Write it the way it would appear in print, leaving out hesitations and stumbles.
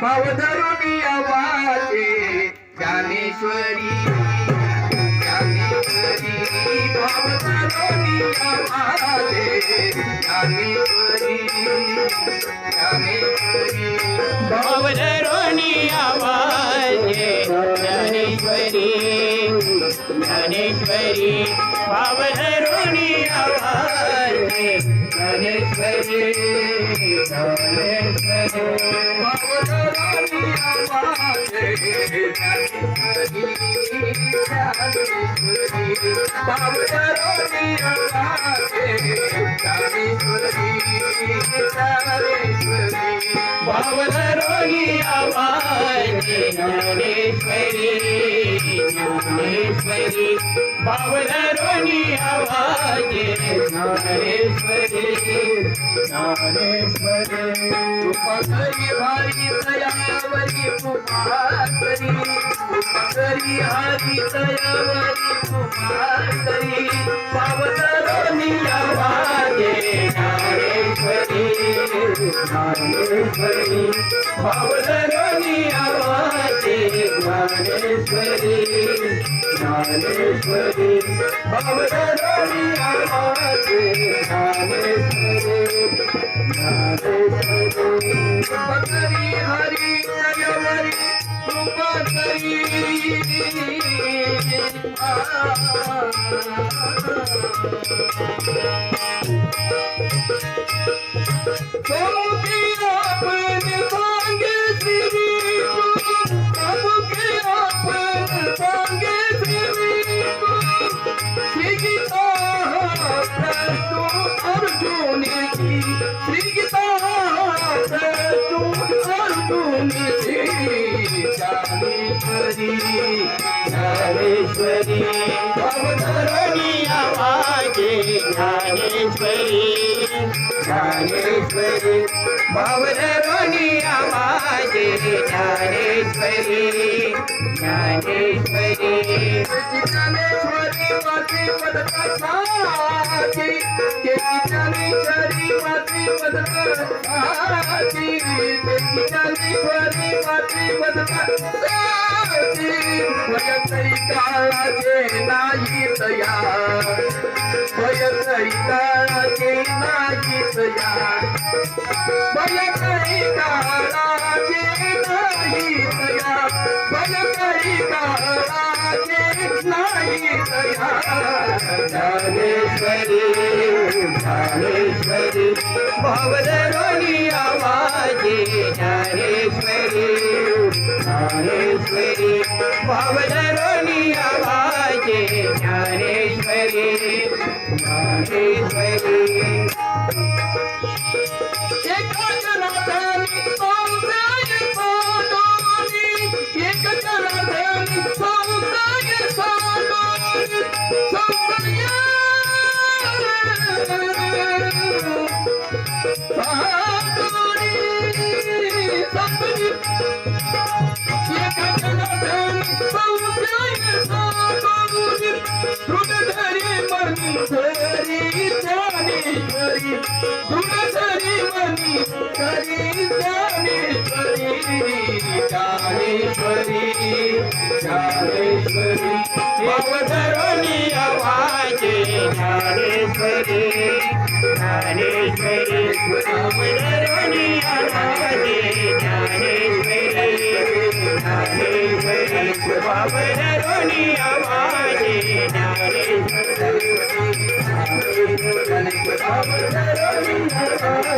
भावधरुणी आवाजे ज्ञानेश्वरी ज्ञानेश्वरी भावधरुणी आवाजे ज्ञानेश्वरी ज्ञानेश्वरी भावधरुणी आवाजे ज्ञानेश्वरी ज्ञानेश्वरी भावधरुणी आवाजे ज्ञानेश्वरी ज्ञानेश्वरी भावधरुणी आवाजे ज्ञानेश्वरी भावधरुणी आवाजे ज्ञानेश्वरी भावधरुणी आवाजे ज्ञानेश्वरी ज्ञानेश्वरी भावधरुणी आवाजे ज्ञानेश्वरी ज्ञानेश्वरी उपकरी हरी दयावरी पुमाकरी उपकरी हरी दयावरी पुमाकरी भावधरुणी आवाजे ज्ञानेश्वरी ज्ञानेश्वरी भावधरुणी आवाजे ज्ञानेश्वरी ज्ञानेश्वरी भावधरुणी आवाजे ज्ञानेश्वरी ज्ञानेश्वरी उपकरी हरी दयावरी पुमाकरी ज्ञानेश्वरी भावधरुणी आवाजे ज्ञानेश्वरी ज्ञानेश्वरी भावधरुणी आवाजे ज्ञानेश्वरी ज्ञानेश्वरी ज्ञानेश्वरी माती पदकाची ज्ञानेश्वरी माती पदकाची ज्ञानेश्वरी माती पदकाची वयतरी काळाचे नाही तया वयतरी काळाचे नाही तया वयतरी काळाचे नाही तया वयतरी काळाचे नाही तया ज्ञानेश्वरी ज्ञानेश्वरी भावधरुणी आवाजे ज्ञानेश्वरी ज्ञानेश्वरी भावधरुणी आवाजे ज्ञानेश्वरी ज्ञानेश्वरी भावधरुणी आवाजे ज्ञानेश्वरी ज्ञानेश्वरी भावधरुणी आवाजे ज्ञानेश्वरी ज्ञानेश्वरी भावधरुणी आवाजे ज्ञानेश्वरी भावधरुणी आवाजे